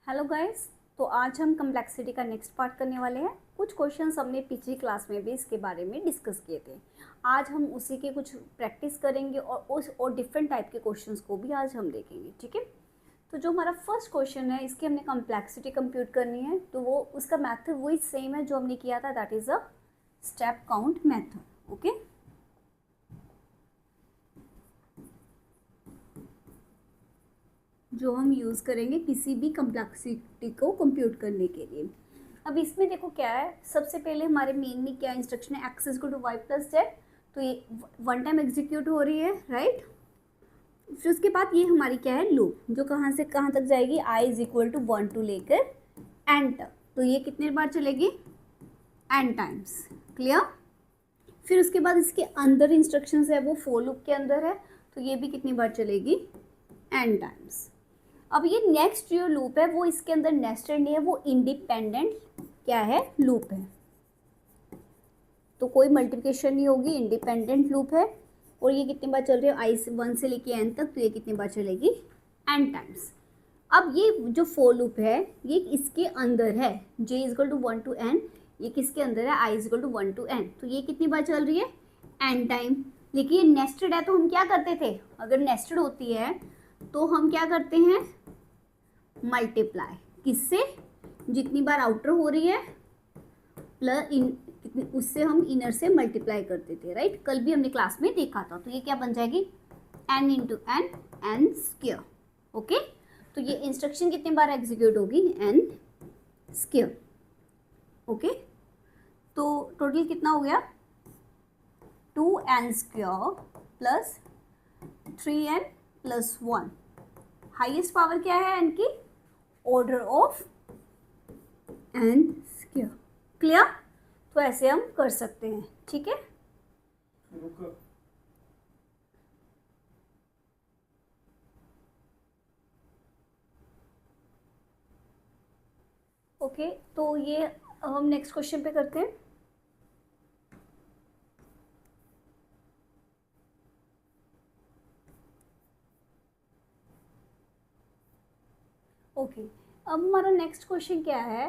Hello guys. तो आज हम कम्प्लेक्सिटी का नेक्स्ट पार्ट करने वाले हैं। कुछ क्वेश्चंस हमने पिछली क्लास में भी इसके बारे में डिस्कस किए थे। आज हम उसी के कुछ प्रैक्टिस करेंगे और डिफरेंट टाइप के क्वेश्चंस को भी आज हम देखेंगे। ठीक है, तो जो हमारा फर्स्ट क्वेश्चन है इसकी हमने कम्प्लेक्सिटी कंप्यूट करनी है, तो वो उसका मैथड वही सेम है जो हमने किया था, that is a step count method. Okay, जो हम यूज़ करेंगे किसी भी कम्प्लेक्सिटी को कंप्यूट करने के लिए। अब इसमें देखो क्या है, सबसे पहले हमारे मेन में क्या इंस्ट्रक्शन है, X equal to Y plus Z. तो ये वन टाइम एग्जीक्यूट हो रही है, राइट। फिर उसके बाद ये हमारी क्या है, लूप, जो कहाँ से कहाँ तक जाएगी, आई इज इक्वल टू 1 टू लेकर एन तक। तो ये कितने बार चलेगी, एन टाइम्स। क्लियर। फिर उसके बाद इसके अंदर इंस्ट्रक्शंस है वो फॉर लूप के अंदर है, तो ये भी कितनी बार चलेगी, एन टाइम्स। अब ये नेक्स्ट जो लूप है वो इसके अंदर नेस्टेड नहीं है, वो इंडिपेंडेंट क्या है, लूप है। तो कोई मल्टीप्लिकेशन नहीं होगी, इंडिपेंडेंट लूप है। और ये कितनी बार चल रही है, आई से 1 से लेके एन तक, तो ये कितनी बार चलेगी, एन टाइम्स। अब ये जो फोर लूप है ये इसके अंदर है, जे इजकल टू 1 टू एन, ये किसके अंदर है, आई इजकल टू 1 टू एन। तो ये कितनी बार चल रही है, एन टाइम। लेकिन ये नेस्टेड है, तो हम क्या करते थे, अगर नेस्टेड होती है तो हम क्या करते हैं, मल्टीप्लाई किससे, जितनी बार आउटर हो रही है प्लस इन, उससे हम इनर से मल्टीप्लाई करते थे, राइट। कल भी हमने क्लास में देखा था। तो ये क्या बन जाएगी, N into N, N square. Okay, तो ये इंस्ट्रक्शन कितनी बार एग्जीक्यूट होगी, एन स्क्वायर। ओके, तो टोटल कितना हो गया, 2n square plus 3n plus 1। Highest power क्या है n की, order of n square. Clear. तो ऐसे हम कर सकते हैं, ठीक है। ओके, तो ये हम नेक्स्ट क्वेश्चन पे करते हैं। ओके, अब हमारा नेक्स्ट क्वेश्चन क्या है,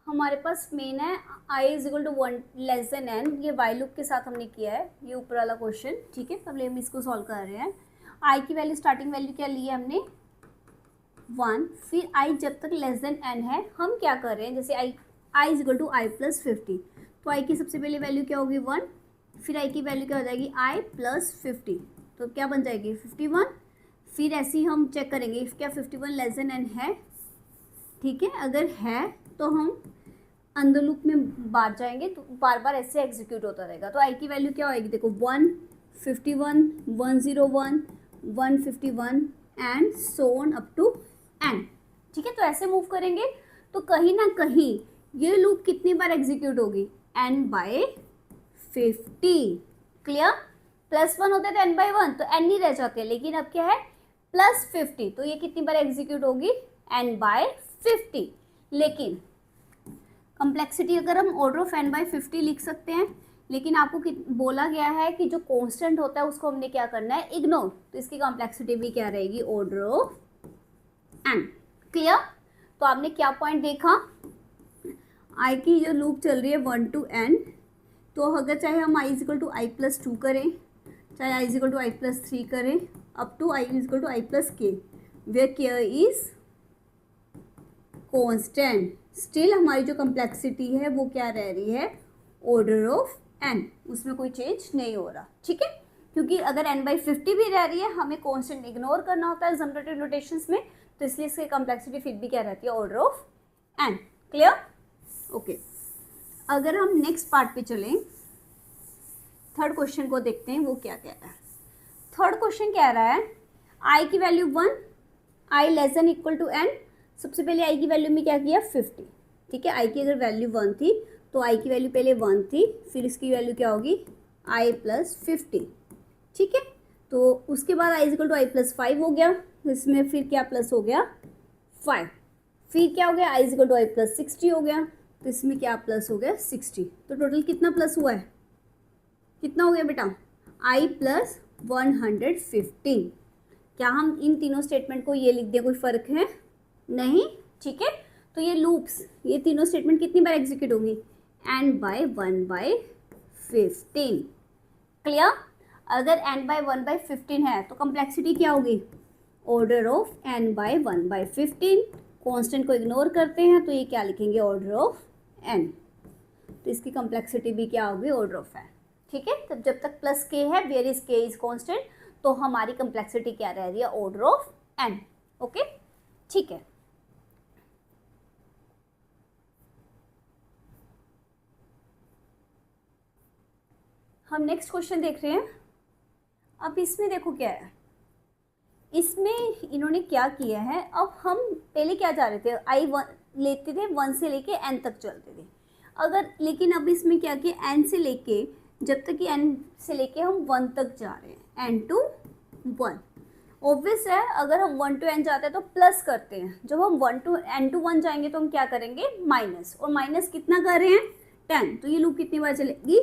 हमारे पास मेन है i is equal to 1 less than n. ये वाई लूप के साथ हमने किया है, ये ऊपर वाला क्वेश्चन, ठीक है। पहले हम इसको सॉल्व कर रहे हैं। आई की वैल्यू, स्टार्टिंग वैल्यू क्या ली है हमने, 1। फिर आई जब तक लेस देन एन है हम क्या कर रहे हैं, जैसे i is equal to I plus 50। तो आई की सबसे पहले वैल्यू क्या होगी, 1। फिर आई की वैल्यू क्या हो जाएगी, आई प्लस 50, तो क्या बन जाएगी, 51। फिर ऐसे ही हम चेक करेंगे क्या 51 लेस देन एन है, ठीक है। अगर है तो हम अंदर लूप में बाहर जाएंगे, तो बार बार ऐसे एग्जीक्यूट होता रहेगा। तो आई की वैल्यू क्या होएगी, देखो 1, 51, 101, 151 and so on up to N, ठीक है। तो ऐसे मूव करेंगे तो कहीं ना कहीं ये लूप कितनी बार एग्जीक्यूट होगी, एन बाय 50। क्लियर। +1 होते तो एन बाय 1, तो एन नहीं रह जाते, लेकिन अब क्या है, +50, तो ये कितनी बार एग्जीक्यूट होगी, एन बाय 50। लेकिन कम्प्लेक्सिटी अगर हम ऑर्डर ऑफ एन बाय 50 लिख सकते हैं, लेकिन आपको बोला गया है कि जो कांस्टेंट होता है उसको हमने क्या करना है, इग्नोर। तो इसकी कम्प्लेक्सिटी भी क्या रहेगी, ऑर्डर ऑफ एन। क्लियर। तो आपने क्या पॉइंट देखा, आई की जो लूप चल रही है 1 टू एन, तो अगर चाहे हम I is equal to I plus 2 करें, चाहे I is equal to I plus 3 करें, up to I is equal to I plus K, where K is constant, still हमारी जो कम्प्लेक्सिटी है वो क्या रह रही है, ऑर्डर ऑफ एन, उसमें कोई चेंज नहीं हो रहा, ठीक है। क्योंकि अगर एन बाई 50 भी रह रही है, हमें कांस्टेंट इग्नोर करना होता है जनरेटेड नोटेशंस में, तो इसलिए इसकी कम्प्लेक्सिटी फिर भी क्या रहती है, order of N. Clear. Okay, अगर हम नेक्स्ट पार्ट पे चलें, थर्ड क्वेश्चन को देखते हैं वो क्या कह रहा है। थर्ड क्वेश्चन कह रहा है आई की value 1, I less than equal to N. सबसे पहले आई की वैल्यू में क्या किया, 50, ठीक है। आई की अगर वैल्यू 1 थी तो आई की वैल्यू पहले 1 थी, फिर इसकी वैल्यू क्या होगी, आई प्लस 50, ठीक है। तो उसके बाद I equal to I plus 5 हो गया, इसमें फिर क्या प्लस हो गया, 5। फिर क्या हो गया, I equal to I plus 60 हो गया, तो इसमें क्या प्लस हो गया, 60। तो टोटल कितना प्लस हुआ है, कितना हो गया बेटा, आई प्लस 115। क्या हम इन तीनों स्टेटमेंट को ये लिख दें, कोई फ़र्क है, नहीं, ठीक है। तो ये लूप्स, ये तीनों स्टेटमेंट कितनी बार एग्जीक्यूट होंगी, n बाय 1/15। क्लियर। अगर n बाय 1/15 है तो कम्प्लेक्सिटी क्या होगी, order of n by 1/15। Constant को इग्नोर करते हैं तो ये क्या लिखेंगे, ऑर्डर ऑफ n। तो इसकी कम्प्लेक्सिटी भी क्या होगी, ऑर्डर ऑफ n। ठीक है, तब जब तक प्लस k है, where is k is constant, तो हमारी कम्प्लेक्सिटी क्या रह रही है, ऑर्डर ऑफ n। ओके, ठीक है। हम नेक्स्ट क्वेश्चन देख रहे हैं। अब इसमें देखो क्या है, इसमें इन्होंने क्या किया है, अब हम पहले क्या जा रहे थे, i1 लेते थे, 1 से लेके n तक चलते थे। अगर लेकिन अब इसमें क्या किया, n से लेके, जब तक कि n से लेके हम 1 तक जा रहे हैं, n to 1। ऑब्वियस है, अगर हम 1 to n जाते हैं तो प्लस करते हैं, जब हम n to 1 जाएंगे तो हम क्या करेंगे, माइनस। और माइनस कितना कर रहे हैं, 10। तो ये लूप कितनी बार चलेगी,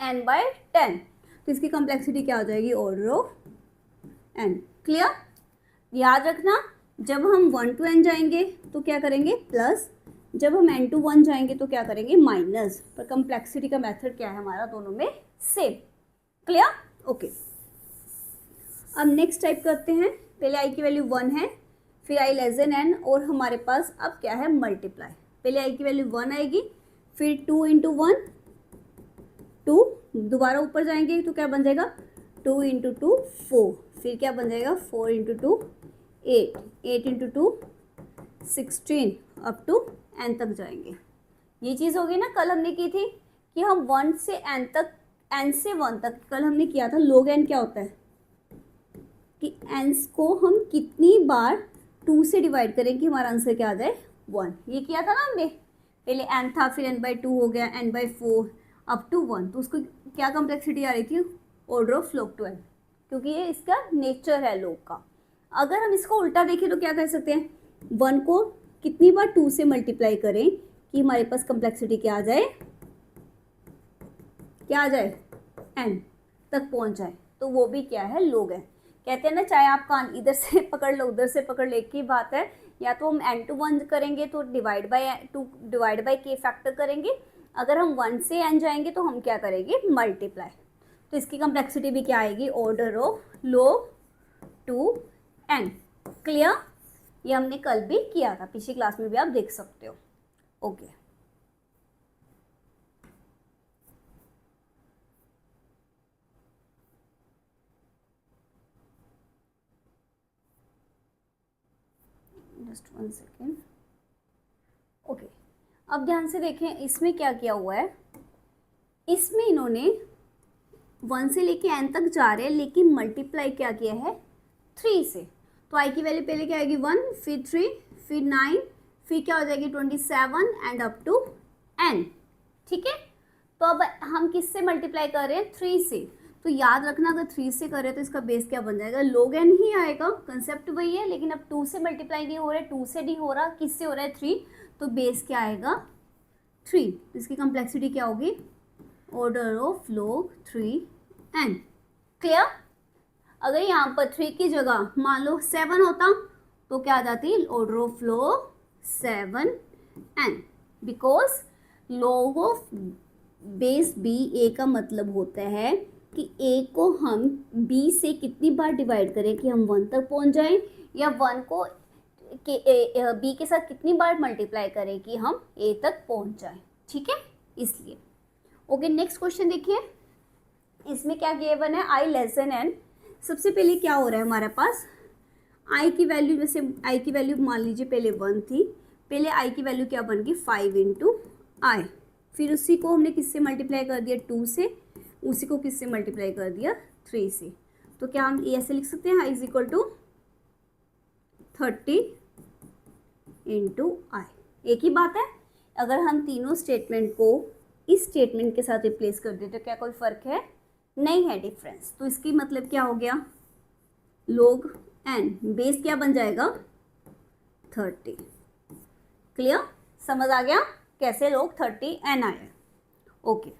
n बाय 10। तो इसकी कम्प्लेक्सिटी क्या हो जाएगी, ऑर्डर ऑफ n। क्लियर। याद रखना, जब हम 1 to n जाएंगे तो क्या करेंगे, प्लस। जब हम n to 1 जाएंगे तो क्या करेंगे, माइनस। पर कम्प्लेक्सिटी का मेथड क्या है हमारा, दोनों में सेम। Clear, okay. अब नेक्स्ट टाइप करते हैं। पहले i की वैल्यू 1 है, फिर i लेस देन n, और हमारे पास अब क्या है, मल्टीप्लाई। पहले i की वैल्यू 1 आएगी, फिर 2 इंटू 1 2, दोबारा ऊपर जाएंगे तो क्या बन जाएगा, 2 इंटू 2 4, फिर क्या बन जाएगा, 4 into 2 8, 8 into 2 16, up to n तक जाएंगे। ये चीज़ होगी ना, कल हमने की थी कि हम 1 से n तक, n से 1 तक कल हमने किया था। log n क्या होता है कि n को हम कितनी बार 2 से डिवाइड करें कि हमारा आंसर क्या आ जाए, 1। ये किया था ना हमने, पहले n था, फिर n बाई 2 हो गया, n बाई 4 अप टू 1। तो उसको क्या कम्प्लेक्सिटी आ रही थी, order of log to n, क्योंकि ये इसका नेचर है log का। अगर हम इसको उल्टा देखें तो क्या कह सकते हैं, 1 को कितनी बार 2 से मल्टीप्लाई करें कि हमारे पास कम्प्लेक्सिटी क्या आ जाए, क्या आ जाए, n तक पहुंच जाए। तो वो भी क्या है, log n। कहते हैं ना, चाहे आप कान इधर से पकड़ लो उधर से पकड़ लो, एक ही बात है। या तो हम n to 1 करेंगे तो डिवाइड बाय k फैक्टर करेंगे, अगर हम 1 से n जाएंगे तो हम क्या करेंगे, मल्टीप्लाई। तो इसकी कम्प्लेक्सिटी भी क्या आएगी, order of log to n। Clear. ये हमने कल भी किया था, पिछली क्लास में भी आप देख सकते हो। Okay, just 1 second. ओके, अब ध्यान से देखें, इसमें क्या किया हुआ है, इसमें इन्होंने 1 से लेके n तक जा रहे हैं, लेकिन मल्टीप्लाई क्या किया है, 3 से। तो i की वैल्यू पहले क्या आएगी, 1, फिर 3, फिर 9, फिर क्या हो जाएगी 27 एंड अप टू n। ठीक है, तो अब हम किससे मल्टीप्लाई कर रहे हैं, 3 से। तो याद रखना, अगर 3 से करें तो इसका बेस क्या बन जाएगा, log n ही आएगा। कंसेप्ट वही है, लेकिन अब 2 से मल्टीप्लाई नहीं हो रहा है, 2 से नहीं हो रहा, किससे हो रहा है, 3। तो बेस क्या आएगा, 3। तो इसकी कम्प्लेक्सिटी क्या होगी, order of log 3n। Clear. अगर यहाँ पर 3 की जगह मान लो 7 होता तो क्या आ जाती, order of log 7n। Because log of base b a का मतलब होता है कि a को हम b से कितनी बार डिवाइड करें कि हम 1 तक पहुंच जाएं, या 1 को b के साथ कितनी बार मल्टीप्लाई करें कि हम a तक पहुंच जाएं। ठीक है, इसलिए। ओके, नेक्स्ट क्वेश्चन देखिए। इसमें क्या गिवन है, i लेस देन n। सबसे पहले क्या हो रहा है हमारे पास, i की वैल्यू, जैसे i की वैल्यू मान लीजिए पहले 1 थी, पहले i की वैल्यू क्या बन गई, 5 इंटू आई। फिर उसी को हमने किससे मल्टीप्लाई कर दिया, 2 से। उसी को किससे मल्टीप्लाई कर दिया, 3 से। तो क्या हम ऐसे लिख सकते हैं, i is equal to 30 into i. एक ही बात है, अगर हम तीनों स्टेटमेंट को इस स्टेटमेंट के साथ रिप्लेस कर दें तो क्या कोई फ़र्क है, नहीं है डिफरेंस। तो इसकी मतलब क्या हो गया, log n बेस क्या बन जाएगा, 30। क्लियर, समझ आ गया कैसे log 30n आया। ओके,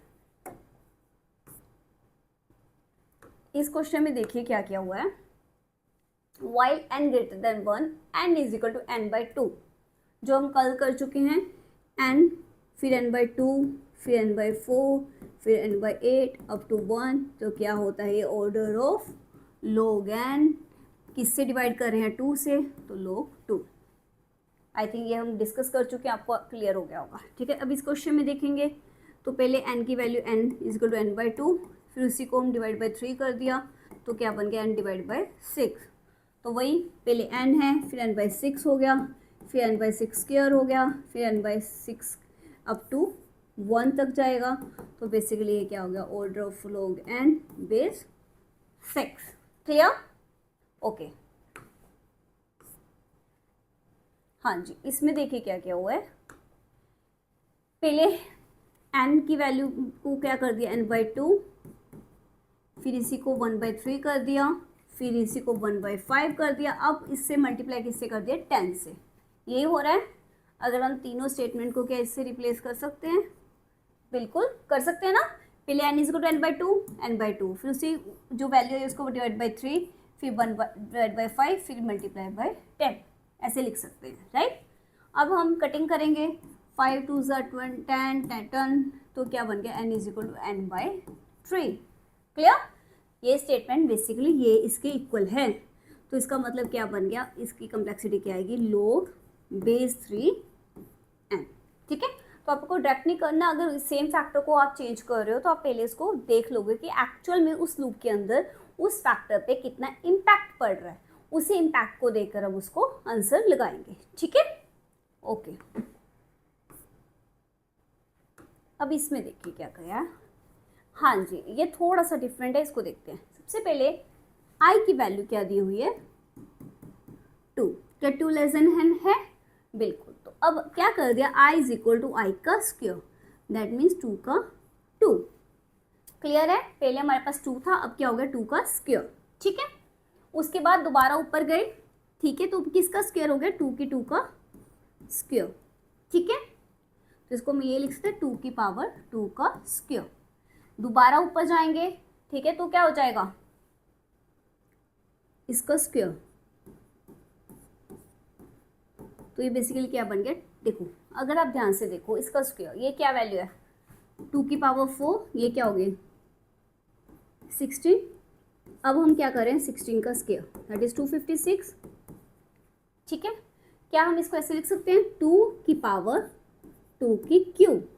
इस क्वेश्चन में देखिए क्या किया हुआ है। While n greater than 1 n is equal to n/2, जो हम कल कर चुके हैं। n फिर n/2 फिर n/4 फिर n/8 अप टू 1, तो क्या होता है ये ऑर्डर ऑफ log n। किससे डिवाइड कर रहे हैं? 2 से, तो log 2। आई थिंक ये हम डिस्कस कर चुके हैं, आपको क्लियर हो गया होगा। ठीक है, अब इस क्वेश्चन में देखेंगे तो पहले n की value n is equal to n/2, फिर उसी को हम डिवाइड बाई 3 कर दिया, तो क्या बन गया n डिवाइड बाई 6। तो वही पहले n है, फिर n/6 हो गया, फिर n/6 स्क्वायर हो गया, फिर n/6 अप टू 1 तक जाएगा। तो बेसिकली ये क्या हो गया? Order of log n base 6। Clear? Okay. हाँ जी, इसमें देखिए क्या क्या हुआ है। पहले n की वैल्यू को क्या कर दिया? n/2, फिर इसी को 1/3 कर दिया, फिर इसी को 1/5 कर दिया। अब इससे मल्टीप्लाई किससे कर दिया? 10 से। यही हो रहा है। अगर हम तीनों स्टेटमेंट को क्या इससे रिप्लेस कर सकते हैं? बिल्कुल कर सकते हैं ना। पहले n is equal to n/2, फिर उसी जो वैल्यू है उसको डिवाइड बाई 3, फिर 1 डिवाइड बाई 5, फिर मल्टीप्लाई बाई 10, ऐसे लिख सकते हैं, राइट। अब हम कटिंग करेंगे, 5 2 10 10, तो क्या बन गया? n is equal to n/3। Clear? ये स्टेटमेंट बेसिकली ये इसके इक्वल है, तो इसका मतलब क्या बन गया? इसकी कम्प्लेक्सिटी क्या आएगी? log base 3n। ठीक है, तो आपको डायरेक्ट नहीं करना। अगर सेम फैक्टर को आप चेंज कर रहे हो तो आप पहले इसको देख लोगे कि एक्चुअल में उस लूप के अंदर उस फैक्टर पे कितना इम्पैक्ट पड़ रहा है। उसी इम्पैक्ट को देखकर हम उसको आंसर लगाएंगे। ठीक है, ओके। अब इसमें देखिए क्या गया। हाँ जी, ये थोड़ा सा डिफरेंट है, इसको देखते हैं। सबसे पहले i की वैल्यू क्या दी हुई है? 2। क्या 2 लेस देन है? बिल्कुल। तो अब क्या कर दिया? i इज इक्वल टू आई का स्क्वायर, दैट मीन्स 2 का 2। क्लियर है? पहले हमारे पास 2 था, अब क्या हो गया? 2 का स्क्वायर। ठीक है, उसके बाद दोबारा ऊपर गए। ठीक है, तो किसका स्क्वायर हो गया? 2 की 2 का स्क्वायर। ठीक है, तो इसको मैं ये लिख सकते हैं 2 की पावर 2 का स्क्वायर। दोबारा ऊपर जाएंगे, ठीक है, तो क्या हो जाएगा? इसका स्क्वायर। तो ये बेसिकली क्या बन गया? देखो, अगर आप ध्यान से देखो, इसका स्क्वायर, ये क्या वैल्यू है? 2 की पावर 4, ये क्या हो गई? 16। अब हम क्या करें? 16 का स्क्वायर, दैट इज 256। ठीक है, क्या हम इसको ऐसे लिख सकते हैं? 2 की पावर 2 की क्यूब।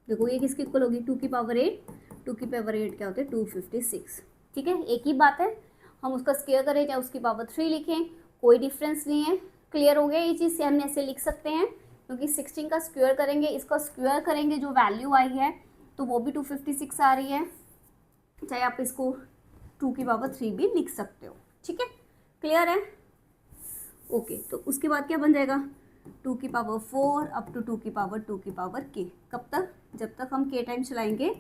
देखो ये किसके इक्वल होगी? 2 की पावर 8। 2 की पावर 8 क्या होते हैं? 256। ठीक है, एक ही बात है। हम उसका स्क्वायर करें या उसकी पावर 3 लिखें, कोई डिफरेंस नहीं है। क्लियर हो गया ये चीज़ से? हम ऐसे लिख सकते हैं, क्योंकि 16 का स्क्वायर करेंगे, इसका स्क्वायर करेंगे, जो वैल्यू आई है तो वो भी 256 आ रही है। चाहे आप इसको 2 की पावर 3 भी लिख सकते हो। ठीक है, क्लियर है? ओके, तो उसके बाद क्या बन जाएगा? 2 की पावर 4 अप टू 2 की पावर k। कब तक? जब तक हम k टाइम चलाएंगे,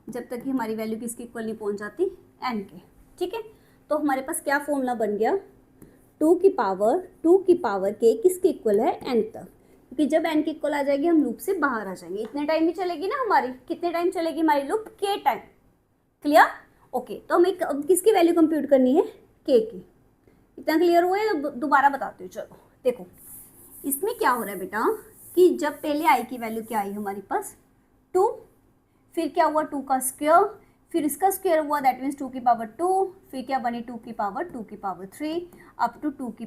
जब तक कि हमारी वैल्यू किसकी इक्वल नहीं पहुंच जाती? n के। ठीक है, तो हमारे पास क्या फॉर्मूला बन गया? 2 की पावर k किसके इक्वल है? n तक। क्योंकि जब n के इक्वल आ जाएगी हम लूप से बाहर आ जाएंगे। इतने टाइम ही चलेगी ना हमारी। कितने टाइम चलेगी हमारी loop? k time. Clear? Okay, तो हमें किसकी वैल्यू कंप्यूट करनी है? k की। इतना क्लियर हुआ है? दोबारा बताती हूँ। चलो देखो, इसमें क्या हो रहा है बेटा कि जब पहले i की वैल्यू क्या आई हमारे पास? 2, फिर क्या हुआ? 2 का स्क्वायर, फिर इसका स्क्वायर हुआ, दैट मीन्स 2 की पावर 2, फिर क्या बनी? 2 की पावर 3 अप टू 2 की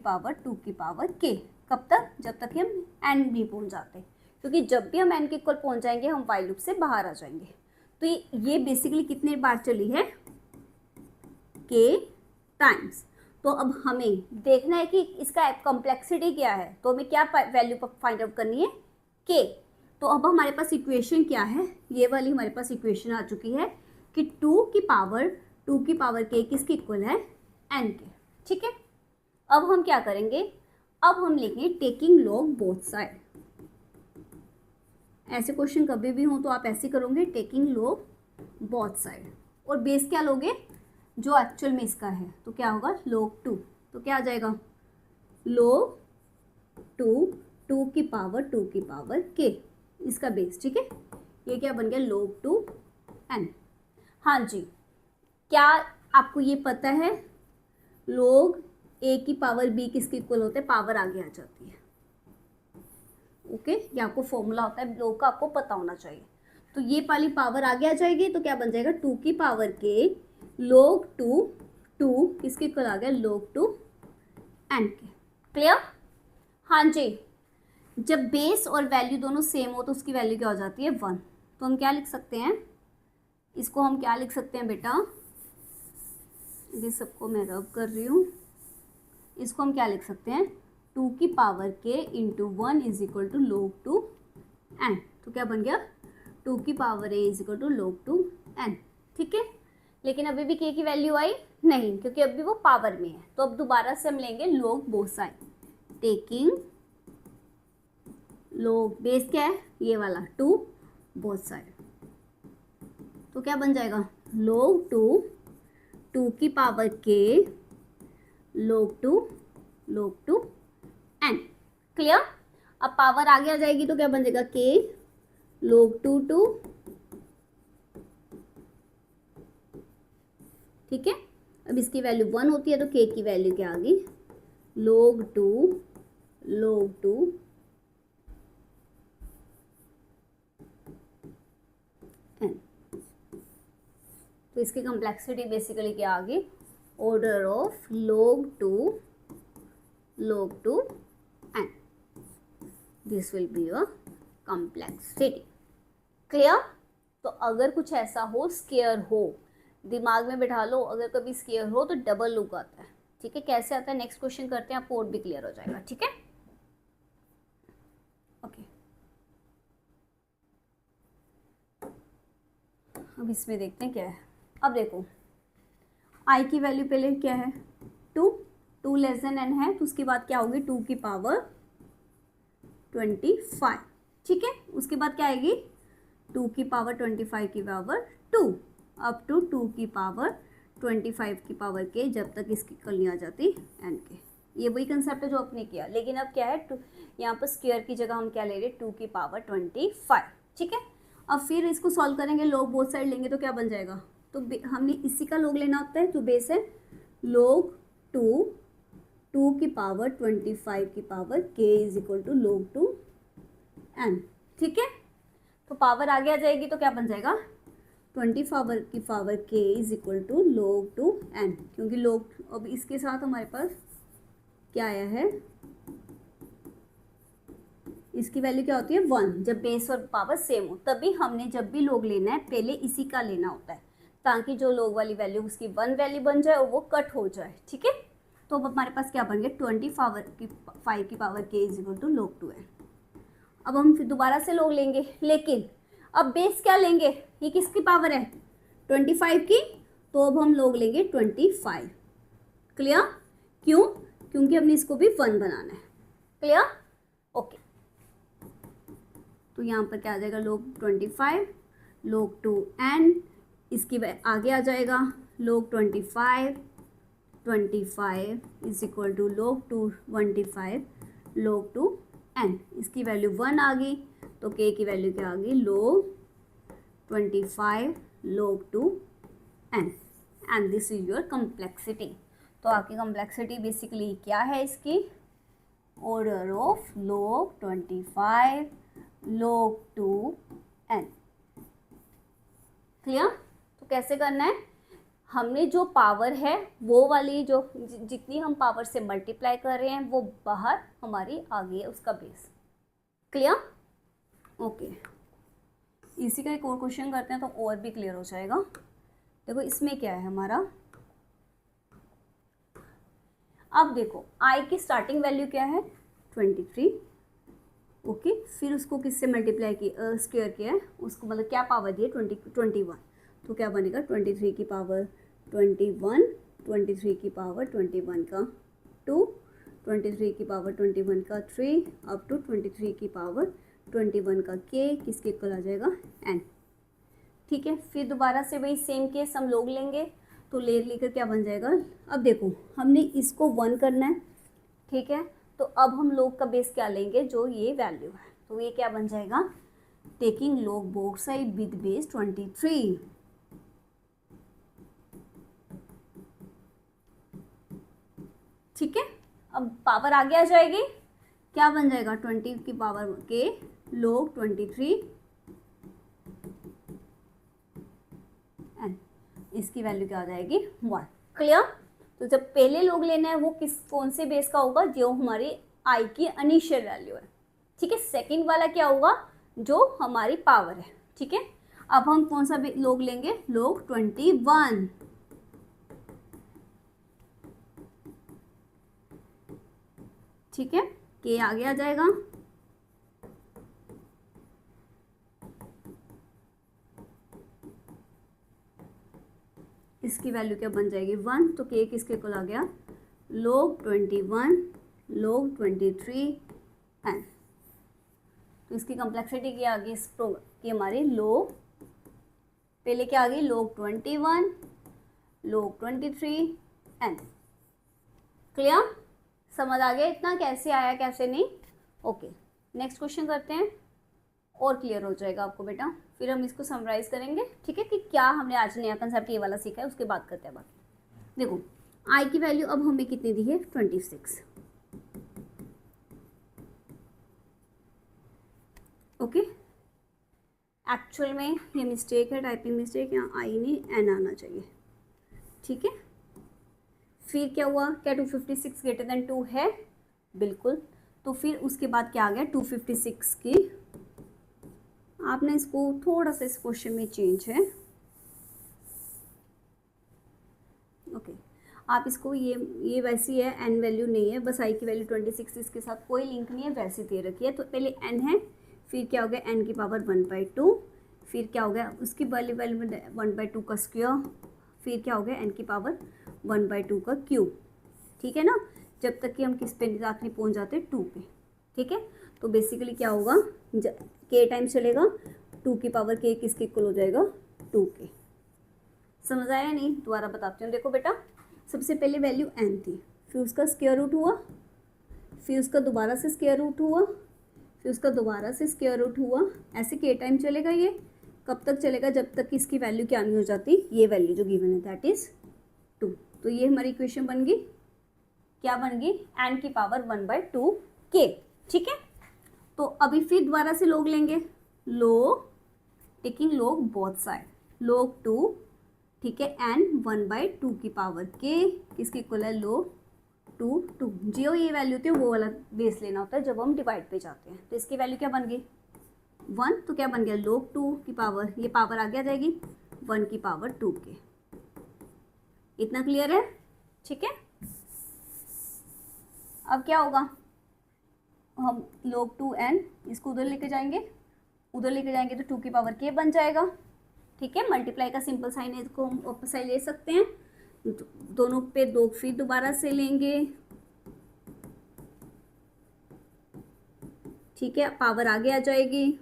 पावर k। कब तक? जब तक हम n भी पहुंच जाते, क्योंकि जब भी हम n के इक्वल पहुंच जाएंगे हम वाइल लूप से बाहर आ जाएंगे। तो ये बेसिकली कितने बार चली है? k times. तो अब हमें देखना है कि इसका कॉम्प्लेक्सिटी क्या है, तो हमें क्या वैल्यू फाइंड आउट करनी है? k। तो अब हमारे पास इक्वेशन क्या है? ये वाली हमारे पास इक्वेशन आ चुकी है कि 2 की पावर k किसके इक्वल है? n के। ठीक है, अब हम क्या करेंगे? अब हम लिखेंगे टेकिंग लॉग बोथ साइड। ऐसे क्वेश्चन कभी भी हो तो आप ऐसे करोगे, टेकिंग लॉग बोथ साइड। और बेस क्या लोगे? जो एक्चुअल में इसका है, तो क्या होगा? log 2। तो क्या आ जाएगा? log 2 की पावर k, इसका बेस। ठीक है, ये क्या बन गया? log 2n। हाँ जी, क्या आपको ये पता है log ए की पावर बी किसके इक्वल होता है, पावर आगे आ जाती है। ओके, ये आपको फॉर्मूला होता है लोग का, आपको पता होना चाहिए। तो ये वाली पावर आगे आ जाएगी तो क्या बन जाएगा, 2 की पावर के log 2 किसके इक्वल आ गया, log 2 n के। क्लियर? हाँ जी, जब बेस और वैल्यू दोनों सेम हो तो उसकी वैल्यू क्या हो जाती है, 1। तो हम क्या लिख सकते हैं, इसको हम क्या लिख सकते हैं बेटा, ये सबको मैं रब कर रही हूँ, इसको हम क्या लिख सकते हैं, 2 की पावर के into 1 is equal to log 2 n। तो क्या बन गया, 2 की power a is equal to log 2 n। ठीक है, लेकिन अभी भी k की वैल्यू आई नहीं, क्योंकि अभी वो पावर में है। तो अब दोबारा से हम लेंगे log both side, taking log base क्या है, ये वाला 2 बोथ साइड। तो क्या बन जाएगा, log 2 की power k log 2 n। Clear? अब पावर आगे आ जाएगी तो क्या बन जाएगा, k log 2 ठीक है। अब इसकी वैल्यू 1 होती है तो k की वैल्यू क्या आ गई, log 2 n। तो इसकी कॉम्प्लेक्सिटी बेसिकली क्या आ गई, order of log 2 n। This will be a complexity. Clear? तो अगर कुछ ऐसा हो, स्केयर हो, दिमाग में बिठा लो, अगर कभी स्केयर हो तो डबल लुक आता है। ठीक है, कैसे आता है नेक्स्ट क्वेश्चन करते हैं, आपको और भी क्लियर हो जाएगा। ठीक है, ओके। अब इसमें देखते हैं क्या है। अब देखो आई की वैल्यू पहले क्या है, 2 लेस देन n है, तो उसके बाद क्या होगी, 2 की पावर 25। ठीक है, उसके बाद क्या आएगी, 2 की पावर 25 की पावर 2 अप टू 2 की पावर 25 की पावर के, जब तक इसकी कल नहीं आ जाती n के। ये वही कंसेप्ट है जो आपने किया, लेकिन अब क्या है, यहाँ पर स्क्वायर की जगह हम क्या ले रहे हैं, 2 की पावर 25। ठीक है, अब फिर इसको सॉल्व करेंगे, लॉग बोथ साइड लेंगे तो क्या बन जाएगा, तो हमने इसी का लॉग लेना होता है, तो बेस है log 2 की पावर 25 की power k is equal to log 2 n। ठीक है, तो पावर आगे आ जाएगी तो क्या बन जाएगा, 20 पावर की power k is equal to log 2 n, क्योंकि log, अब इसके साथ हमारे पास क्या आया है, इसकी वैल्यू क्या होती है 1, जब बेस और पावर सेम हो। तभी हमने जब भी log लेना है पहले इसी का लेना होता है, ताकि जो log वाली वैल्यू उसकी 1 वैल्यू बन जाए और वो कट हो जाए। ठीक है, तो अब हमारे पास क्या बन गया, 20 पावर की 5 की power k is equal to log 2 n। अब हम फिर दोबारा से log लेंगे, लेकिन अब बेस क्या लेंगे, ये किसकी पावर है, 25 की, तो अब हम log लेंगे 25। क्लियर? क्यों, क्योंकि हमने इसको भी 1 बनाना है। क्लियर? ओके, तो यहाँ पर क्या आ जाएगा, log 25 log 2 n, इसकी आगे आ जाएगा log 25 is equal to log 225 log 2 n। इसकी वैल्यू 1 आ गई, तो k की वैल्यू क्या आ गई, log 25 log 2 n, and this is your complexity. तो आपकी कॉम्प्लेक्सिटी बेसिकली क्या है, इसकी order of log 25 log 2 n। Clear? तो कैसे करना है, हमने जो पावर है वो वाली, जो जितनी हम पावर से मल्टीप्लाई कर रहे हैं वो बाहर हमारी आ गई है उसका बेस। क्लियर? ओके, इसी का एक और क्वेश्चन करते हैं तो और भी क्लियर हो जाएगा। देखो इसमें क्या है हमारा, अब देखो आई की स्टार्टिंग वैल्यू क्या है, 23। ओके, फिर उसको किससे मल्टीप्लाई किया, स्क्वायर किया है, उसको मतलब क्या पावर दी है, 21। तो क्या बनेगा, 23 की पावर 21, 23 की पावर 21 का 2, 23 की पावर 21 का 3, अप टू 23 की पावर 21 का k, किसके इक्वल आ जाएगा, n। ठीक है, फिर दोबारा से वही सेम केस हम लोग लेंगे, तो लेकर क्या बन जाएगा, अब देखो हमने इसको 1 करना है। ठीक है, तो अब हम log का बेस क्या लेंगे, जो ये वैल्यू है, तो ये क्या बन जाएगा, taking log both side with base 23। ठीक है, अब पावर आगे आ जाएगी, क्या बन जाएगा 20 की पावर के log 23 n, इसकी वैल्यू क्या आ जाएगी 1। क्लियर। तो जब पहले लोग लेना है वो कौन से बेस का होगा, जो हमारी आई की इनिशियल वैल्यू है। ठीक है, सेकंड वाला क्या होगा, जो हमारी पावर है। ठीक है, अब हम कौन सा लोग लेंगे, log 21। ठीक है, के आगे आ जाएगा, इसकी वैल्यू क्या बन जाएगी 1। तो के किसके इक्वल आ गया, log 21 log 23 n। तो इसकी कम्प्लेक्सिटी क्या आ गई इस की हमारी log, पहले क्या आ गई log 21 log 23 n। क्लियर, समझ आ गया इतना, कैसे आया कैसे नहीं। ओके, नेक्स्ट क्वेश्चन करते हैं, और क्लियर हो जाएगा आपको बेटा, फिर हम इसको समराइज करेंगे। ठीक है, कि क्या हमने आज नया कंसेप्ट ये वाला सीखा है, उसके बाद करते हैं बाकी। देखो आई की वैल्यू अब हमें कितनी दी है 26। ओके, एक्चुअल में ये मिस्टेक है, टाइपिंग मिस्टेक, यहाँ आई नहीं एन आना चाहिए। ठीक है, फिर क्या हुआ, क्या 256 ग्रेटर देन 2 है, बिल्कुल। तो फिर उसके बाद क्या आ गया 256 की, आपने इसको थोड़ा सा इस क्वेश्चन में चेंज है। ओके, आप इसको ये वैसी है, एन वैल्यू नहीं है, बस आई की वैल्यू 26, इसके साथ कोई लिंक नहीं है, वैसी दे रखी है। तो पहले एन है, फिर क्या हो गया एन की पावर 1/2, फिर क्या हो गया उसकी वैल्यू 1/2 का स्क्वायर, फिर क्या हो गया एन की पावर 1/2 का क्यूब। ठीक है ना, जब तक कि हम किस पे आखिरी पहुंच जाते हैं 2 पे। ठीक है, तो बेसिकली क्या होगा, के टाइम चलेगा 2 की पावर के किसके इक्वल हो जाएगा 2 के। समझ आया नहीं, दोबारा बताती हूँ। देखो बेटा, सबसे पहले वैल्यू n थी, फिर उसका स्क्वायर रूट हुआ, फिर उसका दोबारा से स्क्वायर रूट हुआ, फिर उसका दोबारा से स्क्वायर रूट हुआ, ऐसे के टाइम चलेगा। ये कब तक चलेगा, जब तक कि इसकी वैल्यू क्या नहीं हो जाती, ये वैल्यू जो गिवन है दैट इज 2। तो ये हमारी इक्वेशन बन गई, क्या बन गई, n की पावर 1/2 के। ठीक है, तो अभी फिर दोबारा से लोग लेंगे, log taking log both side, log 2, ठीक है, n 1/2 की पावर के किसके इक्वल है log 2 जो ये वैल्यू होती है वो वाला बेस लेना होता है जब हम डिवाइड पे जाते हैं। तो इसकी वैल्यू क्या बन गई 1, तो क्या बन गया log 2 की पावर, ये पावर आगे आ जाएगी 1 की पावर 2 के। इतना क्लियर है। ठीक है, अब क्या होगा, हम log 2n इसको उधर लेके जाएंगे, उधर लेके जाएंगे तो 2 की पावर k बन जाएगा। ठीक है, मल्टीप्लाई का सिंपल साइन है, इसको हम वापस साइड ले सकते हैं, दोनों पे 2 फिर दोबारा से लेंगे। ठीक है, पावर आगे आ जाएगी,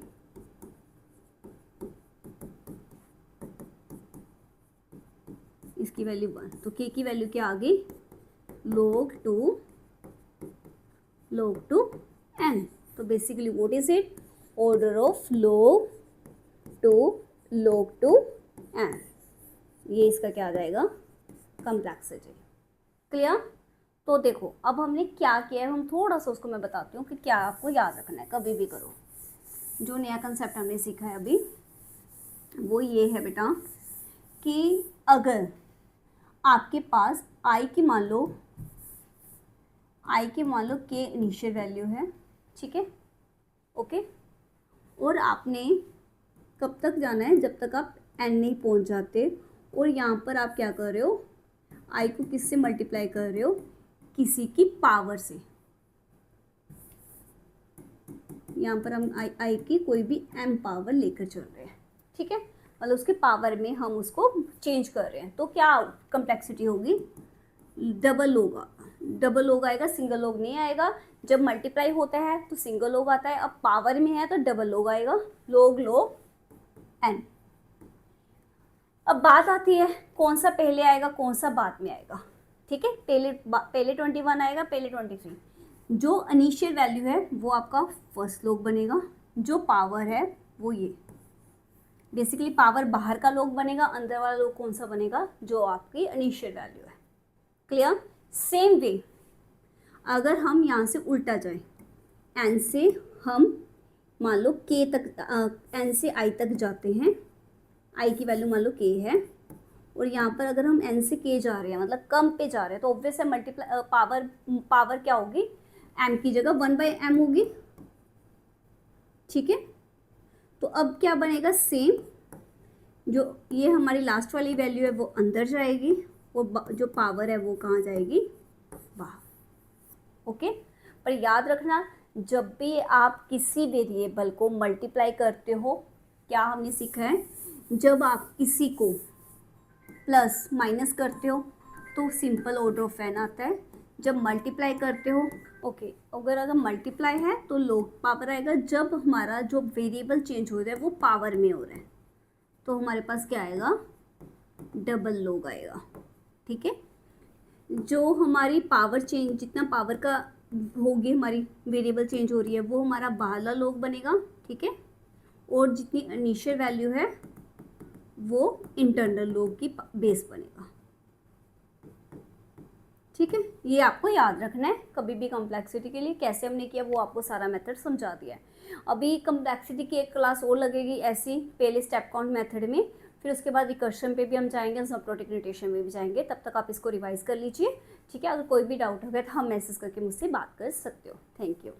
इसकी वैल्यू 1, तो k की वैल्यू क्या आ गई log 2 n। तो basically what is it, order of log 2 n, ये इसका क्या आ जाएगा कम्प्लेक्सिटी। क्लियर। तो देखो अब हमने क्या किया है, हम थोड़ा सा उसको मैं बताती हूँ कि क्या आपको याद रखना है, कभी भी करो। जो नया कंसेप्ट हमने सीखा है अभी वो ये है बेटा कि अगर आपके पास आई की मान लो के इनिशियल वैल्यू है, ठीक है, ओके, और आपने कब तक जाना है, जब तक आप एन नहीं पहुंच जाते, और यहाँ पर आप क्या कर रहे हो, आई को किससे मल्टीप्लाई कर रहे हो, किसी की पावर से। यहाँ पर हम आई की कोई भी m पावर लेकर चल रहे हैं, ठीक है, मतलब उसके पावर में हम उसको चेंज कर रहे हैं। तो क्या कम्प्लेक्सिटी होगी, डबल लोग आएगा, सिंगल लोग नहीं आएगा। जब मल्टीप्लाई होता है तो सिंगल लोग आता है, अब पावर में है तो डबल लोग आएगा, लोग n। अब बात आती है कौन सा पहले आएगा कौन सा बाद में आएगा। ठीक है, पहले 21 आएगा, पहले 23। जो इनिशियल वैल्यू है वो आपका फर्स्ट लोग बनेगा, जो पावर है वो ये बेसिकली पावर बाहर का लोग बनेगा, अंदर वाला लोग कौन सा बनेगा, जो आपकी इनिशियल वैल्यू है। क्लियर। सेम वे अगर हम यहाँ से उल्टा जाएं, n से हम मान लो k तक, n से i तक जाते हैं, i की वैल्यू मान लो k है, और यहाँ पर अगर हम n से k जा रहे हैं मतलब कम पे जा रहे हैं, तो ऑब्वियस है मल्टीप्लाई पावर क्या होगी, m की जगह 1/m होगी। ठीक है, तो अब क्या बनेगा, सेम जो ये हमारी लास्ट वाली वैल्यू है वो अंदर जाएगी, और जो पावर है वो कहाँ जाएगी, बाहर। ओके, पर याद रखना जब भी आप किसी वेरिएबल को मल्टीप्लाई करते हो, क्या हमने सीखा है, जब आप किसी को प्लस माइनस करते हो तो सिंपल ऑर्डर ऑफ एन आता है, जब मल्टीप्लाई करते हो ओके, अगर मल्टीप्लाई है तो लॉग पावर आएगा, जब हमारा जो वेरिएबल चेंज हो रहा है वो पावर में हो रहा है तो हमारे पास क्या आएगा, डबल लॉग आएगा। ठीक है, जो हमारी पावर चेंज, जितना पावर का होगी हमारी वेरिएबल चेंज हो रही है वो हमारा बाहरला लॉग बनेगा। ठीक है, और जितनी इनिशियल वैल्यू है वो इंटरनल लॉग की बेस बनेगा। ठीक है, ये आपको याद रखना है कभी भी कॉम्प्लेक्सिटी के लिए। कैसे हमने किया वो आपको सारा मेथड समझा दिया है। अभी कॉम्प्लेक्सिटी की एक क्लास और लगेगी ऐसी, पहले स्टेप काउंट मेथड में, फिर उसके बाद रिकर्शन पे भी हम जाएंगे, सिम्प्लिफिकेशन नोटेशन में भी जाएंगे। तब तक आप इसको रिवाइज कर लीजिए। ठीक है, अगर कोई भी डाउट हो गया तो हम मैसेज करके मुझसे बात कर सकते हो। Thank you.